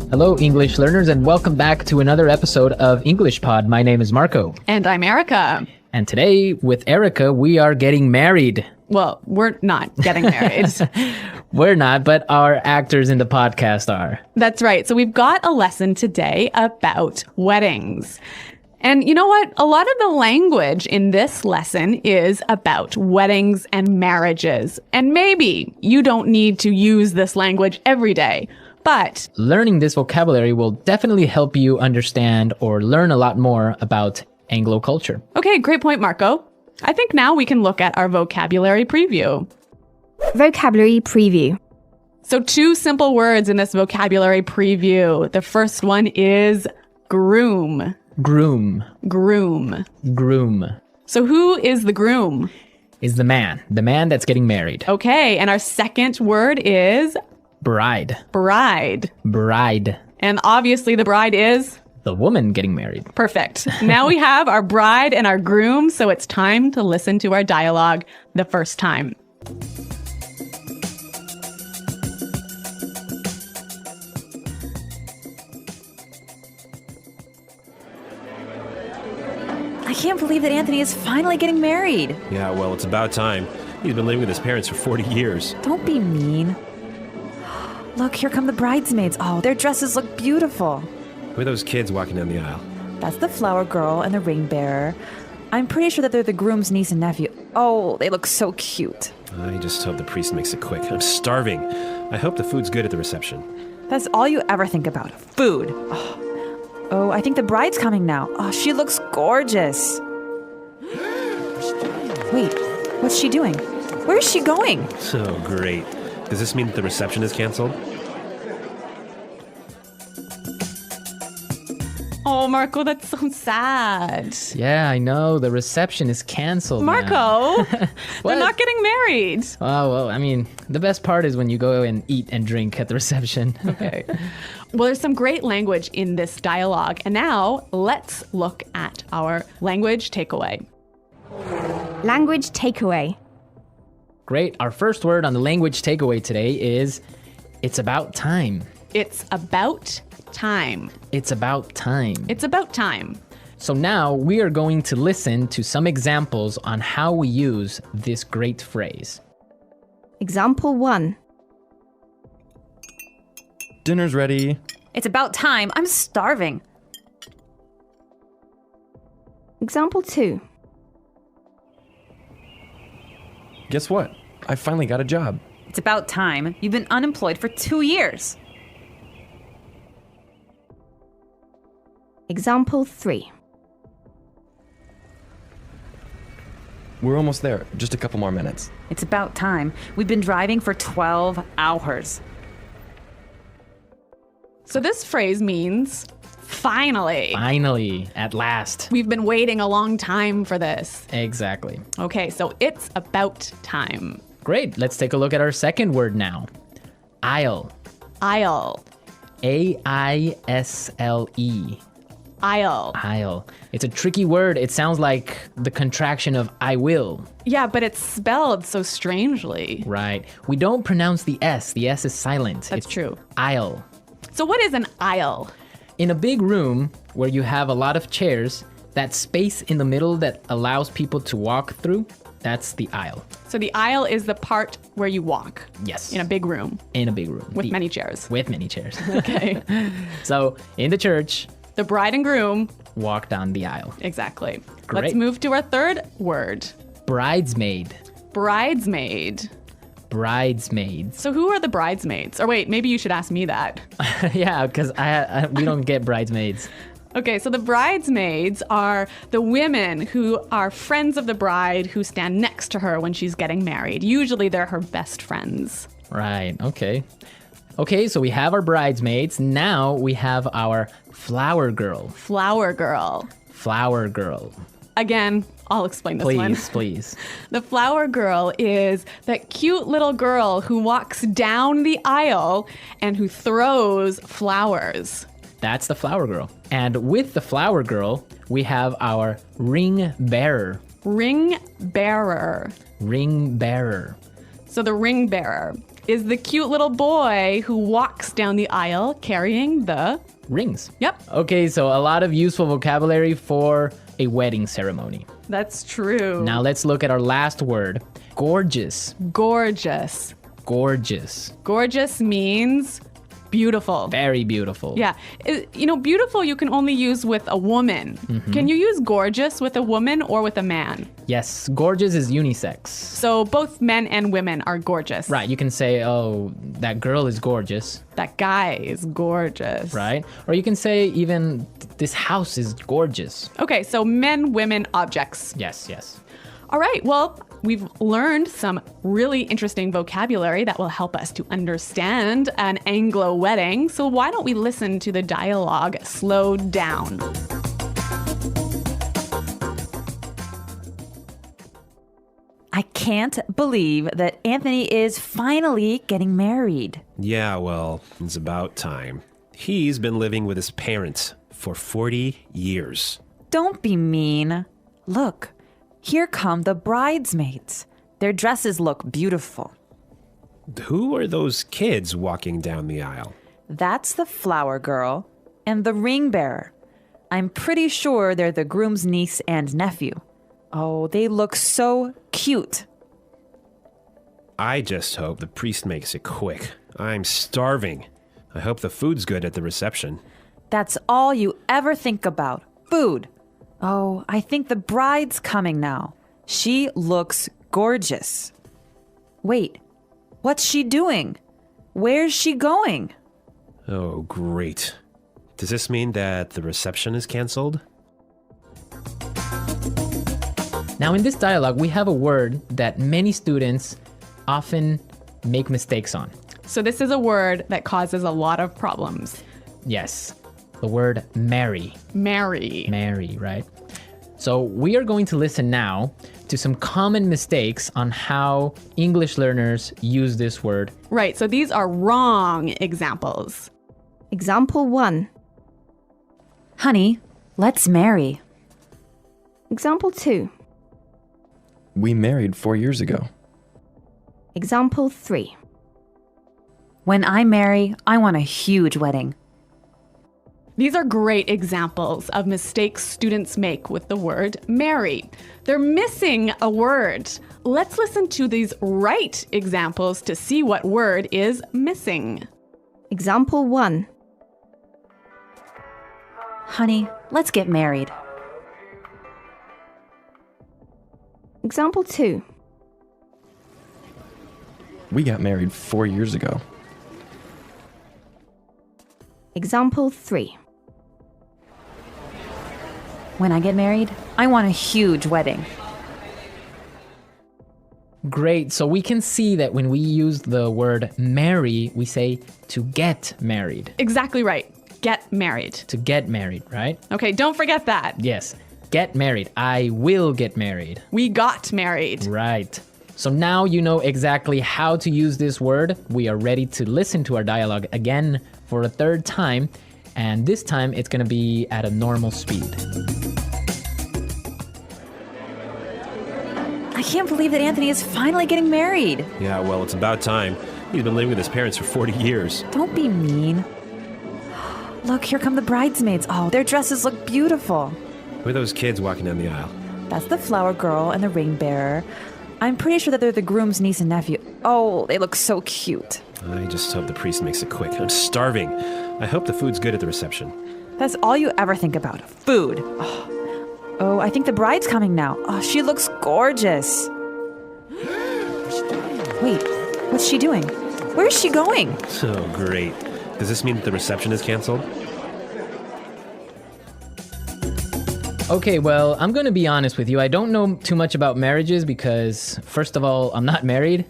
Hello, English learners, and welcome back to another episode of English Pod. My name is Marco. And I'm Erica. And today, with Erica, we are getting married. Well, we're not getting married. We're not, but our actors in the podcast are. That's right. So we've got a lesson today about weddings. And you know what? A lot of the language in this lesson is about weddings and marriages. And maybe you don't need to use this language every day, but learning this vocabulary will definitely help you understand or learn a lot more about Anglo culture. Okay, great point, Marco. I think now we can look at our vocabulary preview. Vocabulary preview. So 2 simple words in this vocabulary preview. The first one is groom. Groom. Groom. Groom. So who is the groom? Is the man that's getting married. Okay, and our second word is bride. Bride. Bride. And obviously the bride is the woman getting married. Perfect. Now we have our bride and our groom, so it's time to listen to our dialogue the first time. I can't believe that Anthony is finally getting married. Yeah, well, it's about time. He's been living with his parents for 40 years. Don't be mean. Look, here come the bridesmaids. Oh, their dresses look beautiful. Who are those kids walking down the aisle? That's the flower girl and the ring bearer. I'm pretty sure that they're the groom's niece and nephew. Oh, they look so cute. I just hope the priest makes it quick. I'm starving. I hope the food's good at the reception. That's all you ever think about, food. Oh, I think the bride's coming now. Oh, she looks gorgeous. Wait, what's she doing? Where is she going? Oh, great. Does this mean that the reception is canceled? Oh, Marco, that's so sad. Yeah, I know. The reception is canceled. Marco, they're not getting married. Oh, well, I mean, the best part is when you go and eat and drink at the reception. Okay. Well, there's some great language in this dialogue. And now let's look at our language takeaway. Language takeaway. Great. Our first word on the language takeaway today is it's about time. It's about time. It's about time. It's about time. So now we are going to listen to some examples on how we use this great phrase. Example 1. Dinner's ready. It's about time. I'm starving. Example 2. Guess what? I finally got a job. It's about time. You've been unemployed for 2 years. Example 3. We're almost there. Just a couple more minutes. It's about time. We've been driving for 12 hours. So this phrase means finally. Finally, at last. We've been waiting a long time for this. Exactly. Okay, so it's about time. Great. Let's take a look at our second word now. Aisle. Aisle. A-I-S-L-E. Aisle. Aisle. It's a tricky word. It sounds like the contraction of I will. Yeah, but it's spelled so strangely. Right. We don't pronounce the S. The S is silent. That's true. Aisle. So what is an aisle? In a big room where you have a lot of chairs, that space in the middle that allows people to walk through, that's the aisle. So the aisle is the part where you walk. Yes. In a big room. In a big room. With many chairs. With many chairs. Okay. So in the church, the bride and groom walk down the aisle. Exactly. Great. Let's move to our third word. Bridesmaid. Bridesmaid. Bridesmaids. So who are the bridesmaids? Or wait, maybe you should ask me that. Yeah, because we don't get bridesmaids. Okay, so the bridesmaids are the women who are friends of the bride who stand next to her when she's getting married. Usually they're her best friends. Right, okay. Okay, so we have our bridesmaids. Now we have our flower girl. Flower girl. Flower girl. Again, I'll explain this one. Please. The flower girl is that cute little girl who walks down the aisle and who throws flowers. That's the flower girl. And with the flower girl, we have our ring bearer. Ring bearer. Ring bearer. So the ring bearer is the cute little boy who walks down the aisle carrying the... Rings. Yep, Okay, so a lot of useful vocabulary for a wedding ceremony. that's true. Now let's look at our last word. Gorgeous. Gorgeous. Gorgeous. Gorgeous means beautiful. Very beautiful. Yeah. Beautiful you can only use with a woman. Can you use gorgeous with a woman or with a man? Yes, gorgeous is unisex. So both men and women are gorgeous. Right, you can say, oh, that girl is gorgeous, That guy is gorgeous. right? Or you can say even, this house is gorgeous. Okay, so men, women, objects. Yes. All right, well, we've learned some really interesting vocabulary that will help us to understand an Anglo wedding. So why don't we listen to the dialogue slowed down? I can't believe that Anthony is finally getting married. Yeah, well, it's about time. He's been living with his parents for 40 years. Don't be mean. Look, here come the bridesmaids. Their dresses look beautiful. Who are those kids walking down the aisle? That's the flower girl and the ring bearer. I'm pretty sure they're the groom's niece and nephew. Oh, they look so cute. I just hope the priest makes it quick. I'm starving. I hope the food's good at the reception. That's all you ever think about. Food. Oh, I think the bride's coming now. She looks gorgeous. Wait, what's she doing? Where's she going? Oh, great. Does this mean that the reception is canceled? Now in this dialogue, we have a word that many students often make mistakes on. So this is a word that causes a lot of problems. Yes, the word marry. Marry. Marry, right? So we are going to listen now to some common mistakes on how English learners use this word. Right, so these are wrong examples. Example 1. Honey, let's marry. Example 2. We married 4 years ago. Example 3. When I marry, I want a huge wedding. These are great examples of mistakes students make with the word marry. They're missing a word. Let's listen to these right examples to see what word is missing. Example 1. Honey, let's get married. Example 2. We got married 4 years ago. Example 3. When I get married, I want a huge wedding. Great, so we can see that when we use the word marry, we say to get married. Exactly right. Get married. To get married, right? Okay, don't forget that. Yes, get married. I will get married. We got married. Right. So now you know exactly how to use this word. We are ready to listen to our dialogue again for a third time. And this time it's going to be at a normal speed. I can't believe that Anthony is finally getting married. Yeah, well, it's about time. He's been living with his parents for 40 years. Don't be mean. Look, here come the bridesmaids. Oh, their dresses look beautiful. Who are those kids walking down the aisle? That's the flower girl and the ring bearer. I'm pretty sure that they're the groom's niece and nephew. Oh, they look so cute. I just hope the priest makes it quick. I'm starving. I hope the food's good at the reception. That's all you ever think about. Food. Oh, I think the bride's coming now. Oh, she looks gorgeous. Wait, what's she doing? Where's she going? Oh, great. Does this mean that the reception is canceled? Okay, well, I'm going to be honest with you. I don't know too much about marriages because, first of all, I'm not married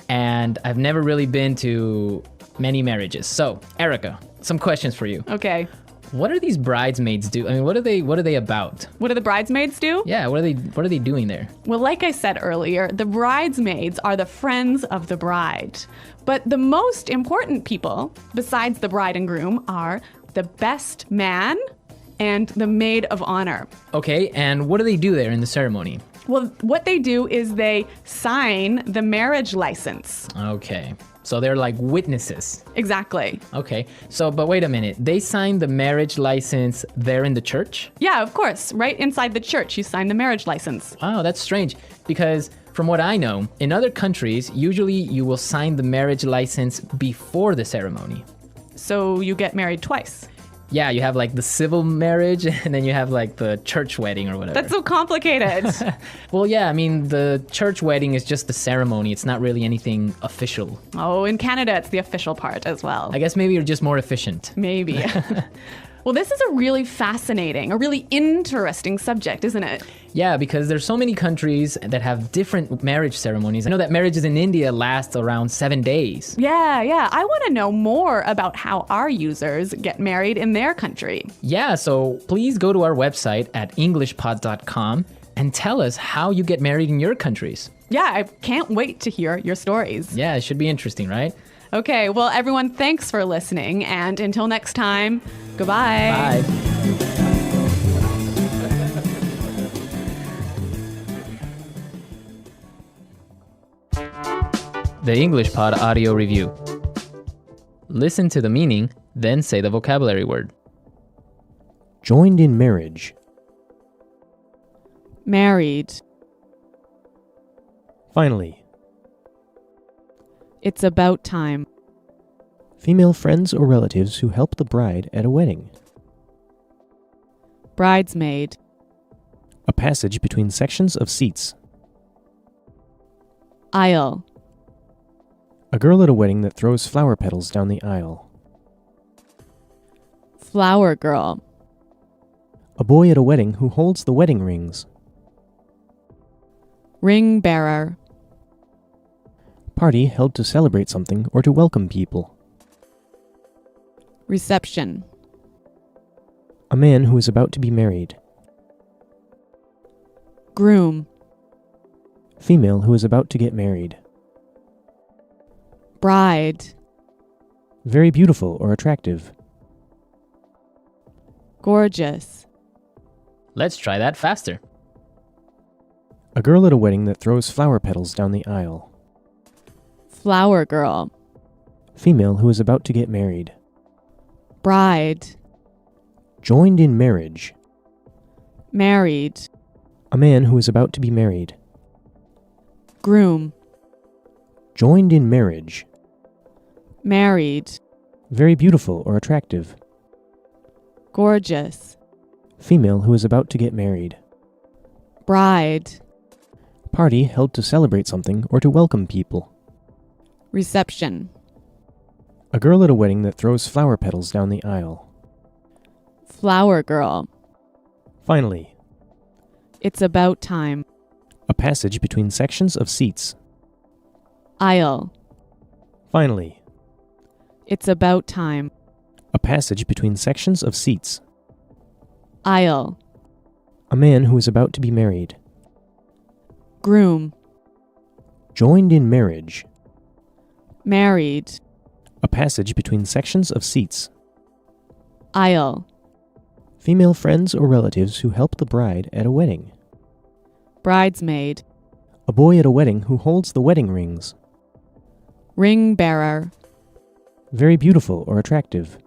and I've never really been to many marriages. So, Erica, some questions for you. Okay. What are these bridesmaids do? I mean, what are they about? What do the bridesmaids do? Yeah, what are they doing there? Well, like I said earlier, the bridesmaids are the friends of the bride. But the most important people, besides the bride and groom, are the best man and the maid of honor. Okay, and what do they do there in the ceremony? Well, what they do is they sign the marriage license. Okay. So they're like witnesses. Exactly. Okay. So, but wait a minute. They signed the marriage license there in the church? Yeah, of course. Right inside the church, you sign the marriage license. Wow, that's strange. Because from what I know, in other countries, usually you will sign the marriage license before the ceremony. So you get married twice. Yeah, you have like the civil marriage and then you have like the church wedding or whatever. That's so complicated. Well, yeah, I mean, the church wedding is just the ceremony. It's not really anything official. Oh, in Canada, it's the official part as well. I guess maybe you're just more efficient. Maybe. Well, this is a really fascinating, a really interesting subject, isn't it? Yeah, because there's so many countries that have different marriage ceremonies. I know that marriages in India last around 7 days. Yeah. I want to know more about how our users get married in their country. Yeah, so please go to our website at englishpod.com and tell us how you get married in your countries. Yeah, I can't wait to hear your stories. Yeah, it should be interesting, right? Okay, well, everyone, thanks for listening. And until next time, goodbye. Bye. The English Pod Audio Review. Listen to the meaning, then say the vocabulary word. Joined in marriage. Married. Finally. It's about time. Female friends or relatives who help the bride at a wedding. Bridesmaid. A passage between sections of seats. Aisle. A girl at a wedding that throws flower petals down the aisle. Flower girl. A boy at a wedding who holds the wedding rings. Ring bearer. Party held to celebrate something or to welcome people. Reception. A man who is about to be married. Groom. Female who is about to get married. Bride. Very beautiful or attractive. Gorgeous. Let's try that faster. A girl at a wedding that throws flower petals down the aisle. Flower girl. Female who is about to get married. Bride. Joined in marriage. Married. A man who is about to be married. Groom. Joined in marriage. Married. Very beautiful or attractive. Gorgeous. Female who is about to get married. Bride. Party held to celebrate something or to welcome people. Reception. A girl at a wedding that throws flower petals down the aisle. Flower girl. Finally. It's about time. A passage between sections of seats. Aisle. Finally. It's about time. A passage between sections of seats. Aisle. A man who is about to be married. Groom. Joined in marriage. Married. A passage between sections of seats. Aisle. Female friends or relatives who help the bride at a wedding. Bridesmaid. A boy at a wedding who holds the wedding rings. Ring bearer. Very beautiful or attractive.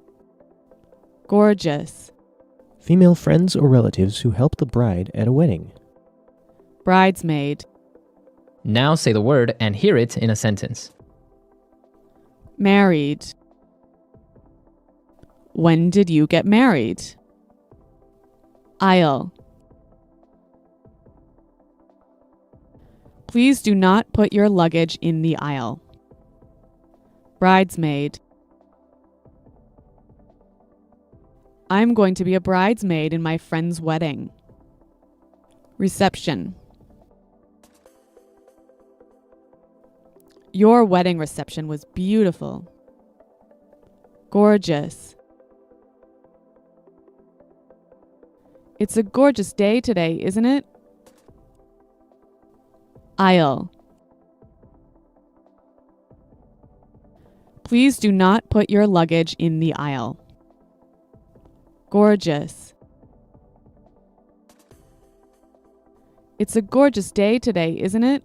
Gorgeous. Female friends or relatives who help the bride at a wedding. Bridesmaid. Now say the word and hear it in a sentence. Married. When did you get married? Aisle. Please do not put your luggage in the aisle. Bridesmaid. I'm going to be a bridesmaid in my friend's wedding. Reception. Your wedding reception was beautiful. Gorgeous. It's a gorgeous day today, isn't it? Aisle. Please do not put your luggage in the aisle. Gorgeous. It's a gorgeous day today, isn't it?